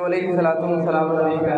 علیہ السلام علیکم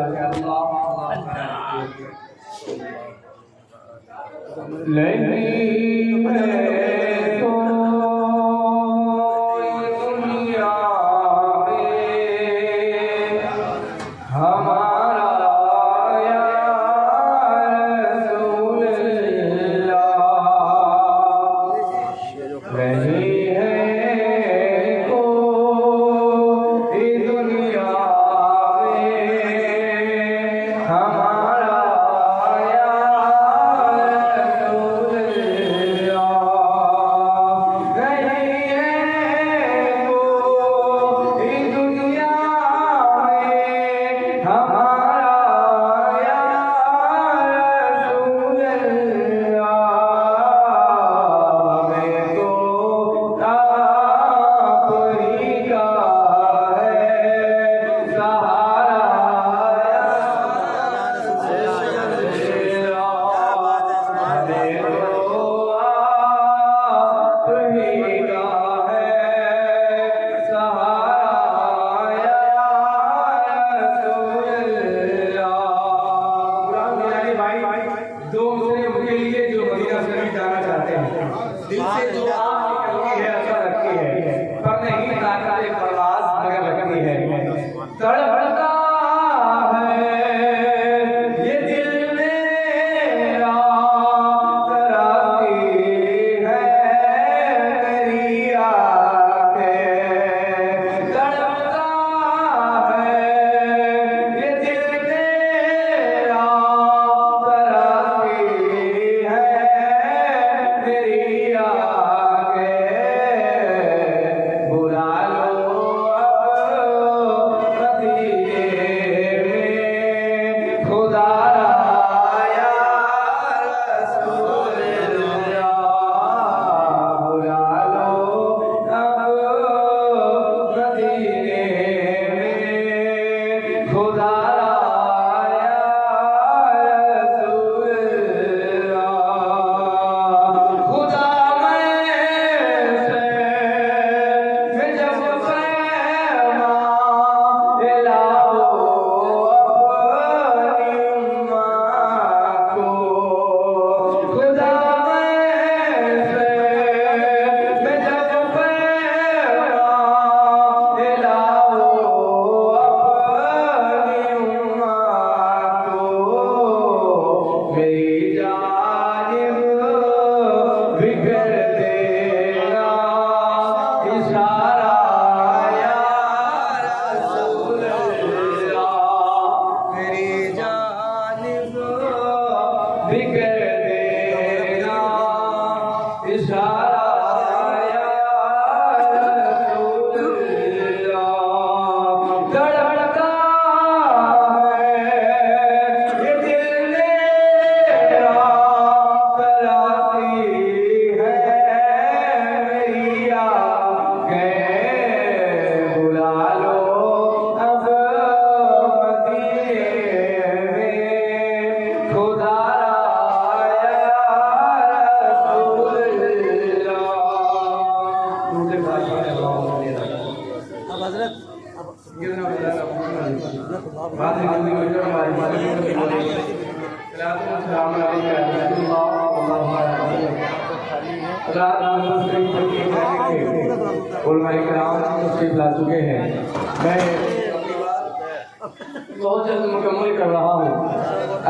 بہت جلد مکمل کر رہا ہوں۔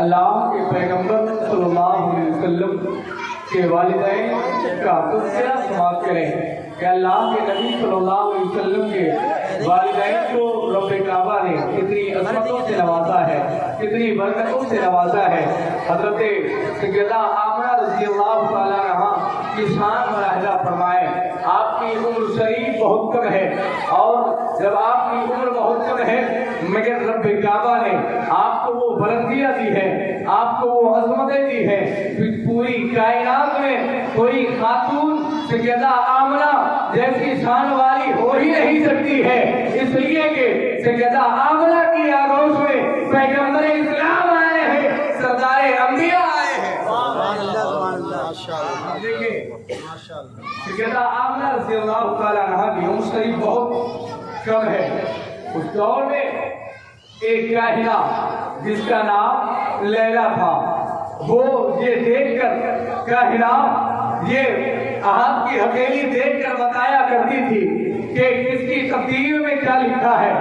اللہ کے پیغمبر صلی اللہ علیہ وسلم کے والدین کا تذکرہ سماعت کریں کہ اللہ کے نبی صلی اللہ علیہ وسلم کے والدین کو رب کعبہ نے کتنی عظمتوں سے نوازا ہے، کتنی برکتوں سے نوازا ہے۔ حضرت سیدہ آمنہ رضی اللہ تعالیٰ عنہا کی شان ملاحظہ فرمائے۔ آپ کی عمر شریف بہت کم ہے، اور جب آپ کی عمر بہت کم ہے مگر رب کعبہ نے آپ کو وہ بلندیاں دی ہے، آپ کو وہ عظمتیں دی ہے، پوری کائنات میں کوئی خاتون سیدہ آمنہ جیسی شان والی ہو ہی نہیں سکتی ہے، اس لیے کہ سیدہ آمنہ کی آغوش میں پیغمبر اسلام آئے ہیں، سردار انبیاء آئے ہیں۔ دیکھیں سیدہ آمنہ رضی اللہ تعالیٰ عنہا کی عمر شریف بہت کم ہے۔ اس دور میں ایک کاہنہ جس کا نام لیلا تھا، وہ یہ دیکھ کر کاہنہ یہ احد کی ہتھیلی دیکھ کر بتایا کرتی تھی کہ کس کی تقدیر میں کیا لکھا ہے،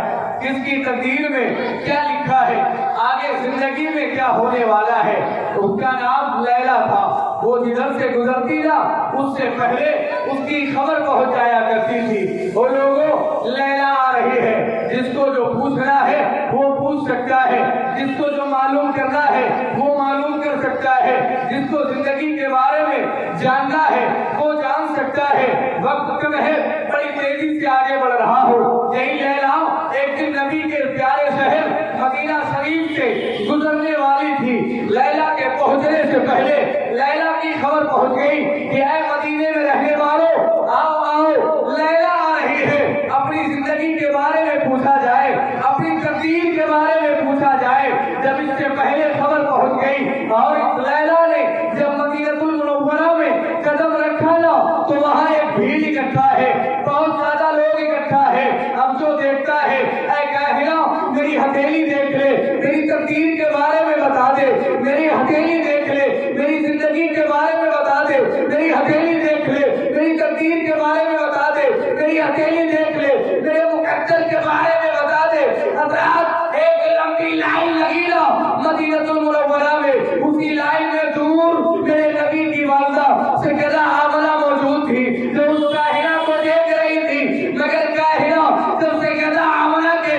کس کی تقدیر میں کیا لکھا ہے، آگے زندگی میں کیا ہونے والا ہے۔ اس کا نام لیلا تھا۔ وہ جدھر سے گزرتی نا اس سے پہلے اس کی خبر پہنچایا کرتی تھی، وہ لوگوں لیلا آ رہی ہے، جس کو جو پوچھنا ہے وہ پوچھ سکتا ہے، جس کو جو معلوم کرنا ہے وہ معلوم کر سکتا ہے، جس کو زندگی کے بارے میں جاننا ہے وہ جان سکتا ہے۔ وقت کم ہے، بڑی تیزی سے آگے بڑھ رہا ہو۔ یہی لیلا ایک دن نبی کے پیارے شہر مدینہ شریف سے گزرنے والی تھی۔ لیلا کے پہنچنے سے پہلے لیلا کی خبر پہنچ گئی کہ اے مدینے میں رہنے والوں، آؤ آؤ، لیلا آ رہی ہے، اپنی زندگی کے بارے میں پوچھا جائے، اپنی تقدیر کے بارے میں پوچھا جائے۔ جب اس سے پہلے خبر پہنچ گئی اور اس لیلا نے جب مدینہ المنورہ میں قدم رکھا نا تو وہاں ایک بھیڑ اکٹھا ہے، بہت زیادہ لوگ اکٹھا ہے۔ اب جو دیکھتا ہے، اے کاہنہ میری ہتھیلی دیکھ لے، میری تقدیر کے بارے میں بتا دے، میری ہتھیلی دیکھ لے، میری زندگی کے بارے میں بتا دے، میری ہتھیلی دیکھ لے، میری تقدیر کے بارے میں بتا دے، میری ہتھیلی دیکھ لے، میرے مقدر کے بارے میں بتا دے۔ حضرات ایک لمبی لائن لگی نا مدینہ المنورہ میں، اسی لائن میں دور میرے نبی کی والدہ سیدہ آمنہ موجود تھی جو اس کاہنہ کو دیکھ رہی تھی۔ مگر کاہنہ جب سیدہ آمنہ کے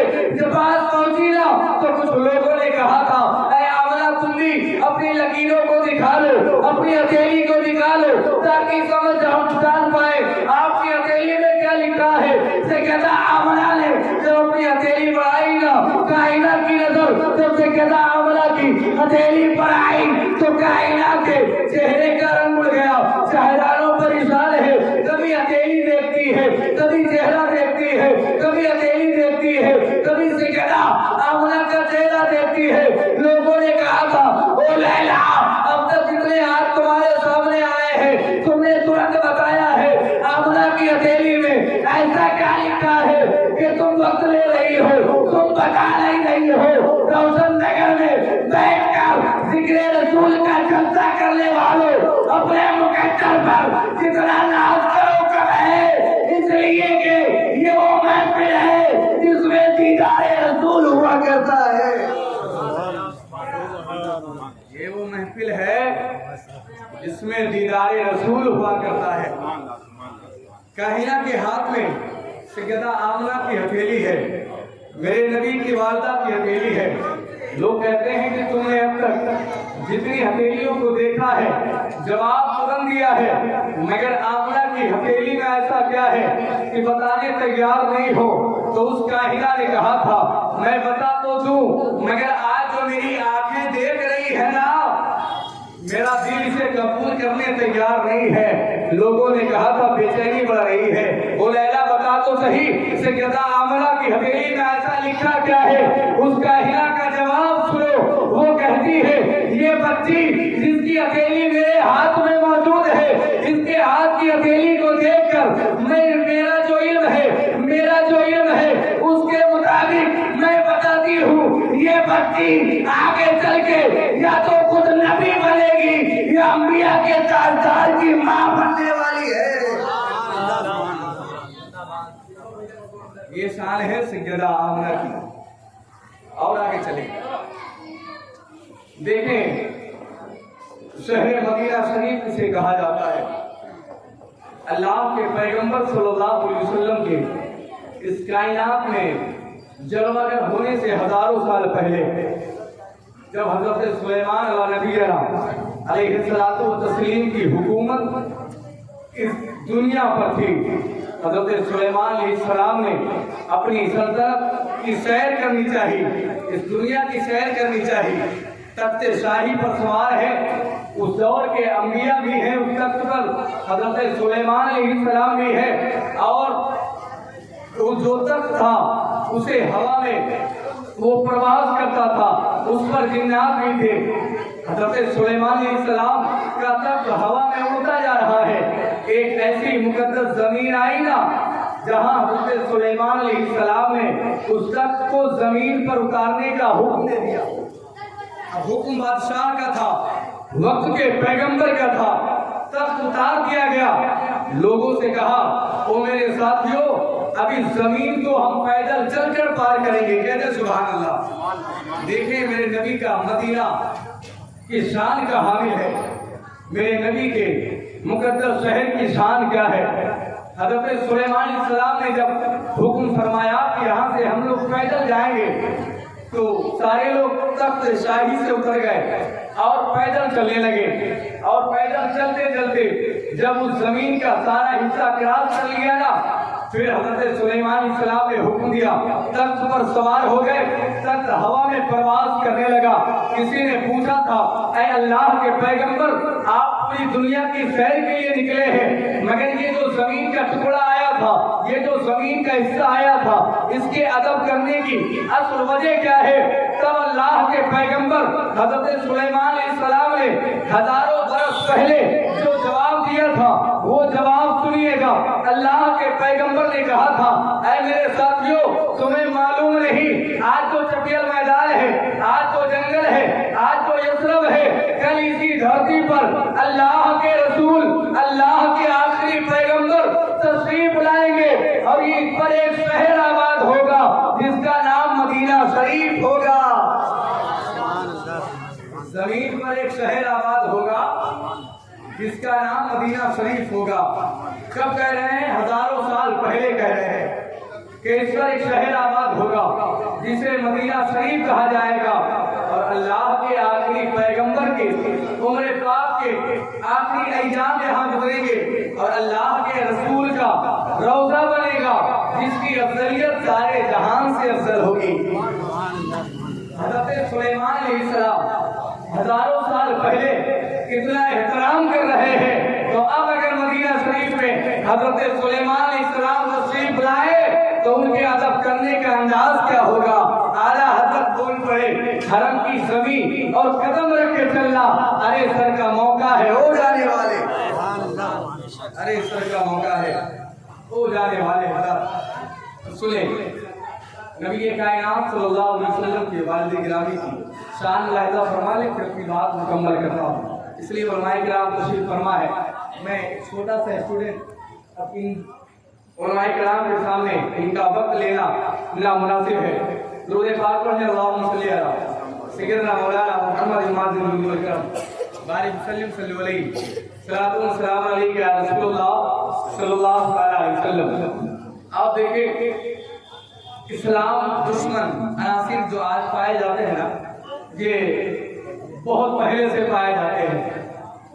پاس پہنچی نا تو کچھ لوگوں نے کہا تھا، اے آمنہ تم بھی اپنی لکیروں کو دکھا لو، اپنی ہتھیلی کو دکھا لو تاکہ سمجھ جان پائے آپ کی ہتھیلی میں کیا لکھا ہے۔ سیدہ آمنہ نے جب اپنی ہتھیلی بڑھائی نا، کائنہ کی نظر جب سیدہ آمنہ کی ہتھیلی پر آئی تو کائنہ کے چہرے کا رنگ اڑ گیا۔ شاہدانوں پر اشارہ ہے، کبھی ہتھیلی دیکھتی ہے، کبھی چہرہ دیکھتی ہے، کبھی ہتھیلی دیکھتی ہے، کبھی سیدہ آمنہ کا چہرہ دیکھتی ہے۔ لوگوں نے کہا تھا، او لیلا اب تک جتنے ہاتھ تمہارے سامنے آئے ہیں تم نے ترنت بتایا ہے آمنہ کی ہتھیلی میں ایسا کیا لکھا ہے کہ تم وقت لے رہی ہو، تم بتا نہیں رہی ہو۔ روشن نگر میں بیٹھ کر ذکر رسول کا جلسہ کرنے والوں اپنے مقدر پر جتنا ناز کرو کم ہے، اس لیے کہ یہ وہ محفل ہے جس میں دیدار رسول ہوا کرتا ہے۔ یہ وہ محفل ہے جس میں دیدار رسول ہوا کرتا ہے۔ کاہنہ کے ہاتھ میں سیدہ آمنہ کی ہتھیلی ہے، میرے نبی کی والدہ کی ہتھیلی ہے۔ لوگ کہتے ہیں کہ تم نے اب تک جتنی ہتھیلیوں کو دیکھا ہے جواب ترنت دیا ہے، مگر آمنہ کی ہتھیلی میں ایسا کیا ہے کہ بتانے تیار نہیں ہو۔ تو اس کاہنہ نے کہا تھا، میں بتا تو دوں مگر آج جو میری آنکھیں دیکھ رہی ہے نا میرا دل اسے قبول کرنے تیار نہیں ہے۔ لوگوں نے کہا تھا بے چینی بڑھ رہی ہے، وہ لیلا بتا تو صحیح سیدہ آمنہ کی ہتھیلی میں ایسا لکھا کیا ہے۔ اس کاہنہ کا جواب سنو، وہ کہتی ہے یہ بچی جس کی ہتھیلی میرے ہاتھ میں موجود ہے، اس کے ہاتھ کی ہتھیلی کو دیکھ کر میرا جو علم ہے اس کے مطابق میں بتاتی ہوں یہ بچی آگے چل کے یا تو خود نبی بنے گی یا انبیاء کے تاجدار کی ماں بننے والی ہے۔ یہ شان ہے سیدہ آمنہ کی۔ اور آگے چلیں، دیکھیں شہر مدینہ شریف سے کہا جاتا ہے اللہ کے پیغمبر صلی اللہ علیہ وسلم کے اس کائنات میں جلوہ گر ہونے سے ہزاروں سال پہلے جب حضرت سلیمان علیہ نبینا علیہ الصلوۃ والتسلیم کی حکومت اس دنیا پر تھی، حضرت سلیمان علیہ السلام نے اپنی سلطنت کی سیر کرنی چاہیے، اس دنیا کی سیر کرنی چاہیے، تخت شاہی پر سوار ہے، اس دور کے انبیاء بھی ہیں اس تخت پر، حضرت سلیمان علیہ السلام بھی ہے، اور جو تخت تھا اسے ہوا میں وہ پرواز کرتا تھا، اس پر جنات بھی تھے۔ حضرت سلیمان علیہ السلام کا تخت ہوا میں اڑتا جا رہا ہے، ایک ایسی مقدس زمین آئی نا جہاں حضرت سلیمان علیہ السلام نے اس تخت کو زمین پر اتارنے کا حکم دے دیا. حکم بادشاہ کا تھا، وقت کے پیغمبر کا تھا. تخت اتار دیا گیا. لوگوں سے کہا او میرے ساتھیوں، ابھی زمین کو ہم پیدل چل کر پار کریں گے. کہتے سبحان اللہ. دیکھیں میرے نبی کا مدینہ کی شان کا حامل ہے. میرے نبی کے مقدس شہر کی شان کیا ہے. حضرت سلیمان علیہ السلام نے جب حکم فرمایا کہ یہاں سے ہم لوگ پیدل جائیں گے تو سارے لوگ تخت شاہی سے اتر گئے اور پیدل چلنے لگے. اور پیدل چلتے چلتے جب اس زمین کا سارا حصہ کراس کر لیا نا، پھر حضرت سلیمان علیہ السلام نے حکم دیا، تخت پر سوار ہو گئے. تخت ہوا میں پرواز کرنے لگا. کسی نے پوچھا تھا اے اللہ کے پیغمبر، آپ پوری دنیا کی سیر کے لیے نکلے ہیں، مگر یہ جو زمین کا ٹکڑا آیا تھا، یہ جو زمین کا حصہ آیا تھا، اس کے ادب کرنے کی اصل وجہ کیا ہے؟ تب اللہ کے پیغمبر حضرت سلیمان علیہ السلام نے ہزاروں برس پہلے جو جواب دیا تھا وہ جواب سنیے گا. اللہ کے پیغمبر نے کہا تھا اے میرے ساتھیوں، تمہیں معلوم نہیں آج جو چپیل میدان ہے، آج جو جنگل ہے، آج جو یثرب ہے، کل اسی دھرتی پر اللہ کے رسول، اللہ کے آخری پیغمبر تشریف لائیں گے اور اس پر ایک شہر آباد ہوگا جس کا نام مدینہ شریف ہوگا. زمین پر ایک شہر آباد ہوگا جس کا نام مدینہ شریف ہوگا. کب کہہ رہے ہیں؟ ہزاروں سال پہلے کہہ رہے ہیں کہ اس پر ایک شہر آباد ہوگا جسے مدینہ شریف کہا جائے گا. اور اللہ کے آخری پیغمبر کے عمر پاک کے آخری ایام یہاں گزریں گے اور اللہ کے رسول کا روضہ بنے گا جس کی افضلیت سارے جہان سے افضل ہوگی. حضرت سلیمان علیہ السلام ہزاروں سال پہلے کتنا احترام کر رہے ہیں، تو اب اگر مدینہ شریف میں حضرت سلیمان علیہ السلام تشریف لائے تو ان کے ادب کرنے کا انداز کیا ہوگا. اعلیٰ حضرت بول پڑے حرم کی زمین اور قدم رکھ کے چلنا. ارے سر کا موقع ہے او جانے والے، ارے سر کا موقع ہے او جانے والے. حضرت سنیں، نبی کائنات صلی اللہ علیہ وسلم کے والد گرامی کی شان ملاحظہ فرما لیں، پھر اپنی بات مکمل کرتا ہوں. اس لیے علماء کرام تشریف فرما ہے. میں چھوٹا سا اسٹوڈنٹ، اپنی علماء کرام کے سامنے ان کا وقت لینا نامناسب ہے. درود پاک پڑھنے اللہم صلی علی سیدنا مولانا محمد المعظم الکرم بارک وسلم صلی علیہ صلاۃ و سلام علیک یا رسول اللہ صلی اللہ علیہ وسلم. آپ دیکھیں اسلام دشمن عناصر جو آج پائے جاتے ہیں نا، یہ بہت پہلے سے پائے جاتے ہیں.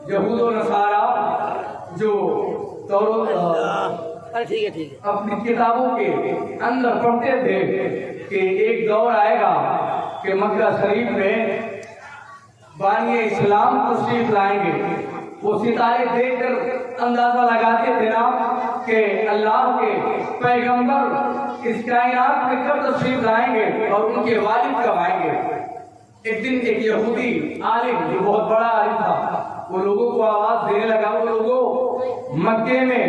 یہود و نصارہ جو اپنی کتابوں کے اندر پڑھتے تھے کہ ایک دور آئے گا کہ مکہ شریف میں بانی اسلام تشریف لائیں گے. وہ ستارے دیکھ کر اندازہ لگاتے تھے نا کہ اللہ کے پیغمبر اس کائنات میں کب تشریف لائیں گے اور ان کے والد کب آئیں گے. ایک دن ایک یہودی عالم جو بہت بڑا عالم تھا، وہ لوگوں کو آواز دینے لگا، وہ لوگوں مکے میں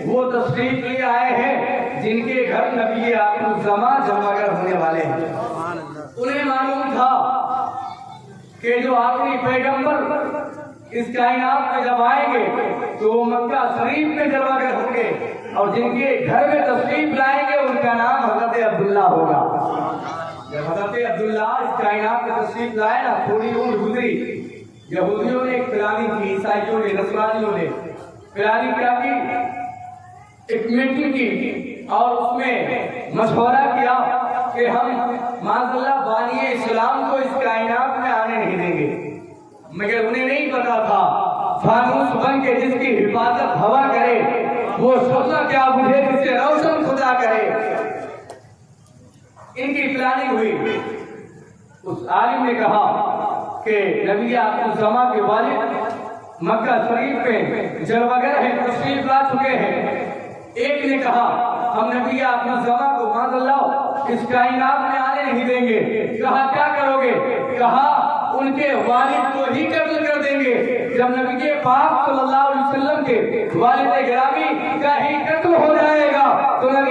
وہ تشریف لے آئے ہیں جن کے گھر نبی آخر الزمان جمع گر ہونے والے ہیں. انہیں معلوم تھا کہ جو آخری پیغمبر اس کائنات میں جب آئیں گے تو وہ مکہ شریف میں جمع گر ہوں گے اور جن کے گھر میں تشریف لائیں گے ان کا نام حضرت عبداللہ ہوگا. جب حضرت عبداللہ اس کائنات میں تشریف لائے نا، تھوڑی عمر گزری، یہودیوں نے ایک پلاننگ کی، عیسائیوں نے، نصرانیوں نے پلاننگ کیا کی، ایک میٹنگ کی اور اس میں مشورہ کیا کہ ہم معاذ اللہ بانی اسلام کو اس کائنات میں آنے نہیں دیں گے. مگر انہیں نہیں پتا تھا فانوس بن کے جس کی حفاظت ہوا کرے وہ سوچا کیا مجھے جس سے روشن خدا کرے. ان کی پلاننگ ہوئی. اس عالم نے کہا کہ نبی آخر الزمان کے والد مکہ شریف میں جلوگر ہیں، تشریف لا چکے ہیں. ایک نے کہا ہم نبی آخر الزمان کو معاذ اللہ اس کائنات میں آنے نہیں دیں گے. کہا کیا کرو گے؟ کہا ان کے والد کو ہی قتل کر دیں گے. جب نبی پاک صلی اللہ علیہ وسلم کے والد گرامی کا ہی قتل ہو جائے گا تو نبی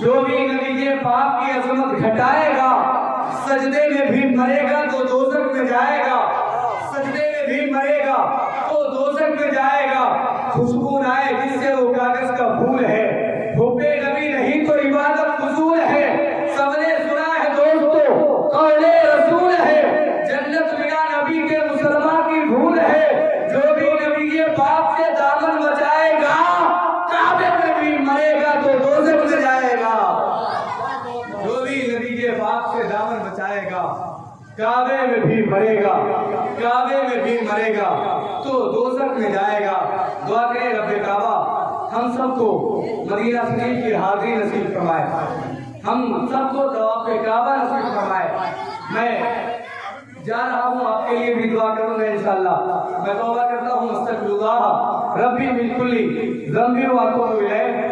جو بھی نبی پاک کی عظمت گھٹائے گا سجدے میں بھی مرے گا تو دوزخ میں جائے گا، سجدے میں بھی مرے گا تو دوزخ میں جائے گا۔ خوشبو آئے جس سے وہ کاغذ کا پھول ہے، حب نبی نہیں تو عبادت فضول ہے۔ سب نے سنا ہے دوستو قول رسول ہے، جنت بنا نبی کے مسلمان کی بھول ہے۔ جو بھی نبی پاک سے دامن بچائے گا کعبے میں بھی مرے گا تو دوزخ میں جائے گا۔ جو بھی نبی کے پاک سے دامن بچائے گا کعبے میں بھی مرے گا، کعبے میں بھی مرے گا تو دوزخ میں جائے گا۔ دعا کریں رب کعبہ ہم سب کو مدینہ شریف کی حاضری نصیب فرمائے، ہم سب کو طواف کعبہ نصیب فرمائے۔ میں جا رہا ہوں، آپ کے لیے بھی دعا کروں گا انشاءاللہ۔ میں توبہ کرتا ہوں، استغفر اللہ ربی من کل ذنب و اتوب الیہ۔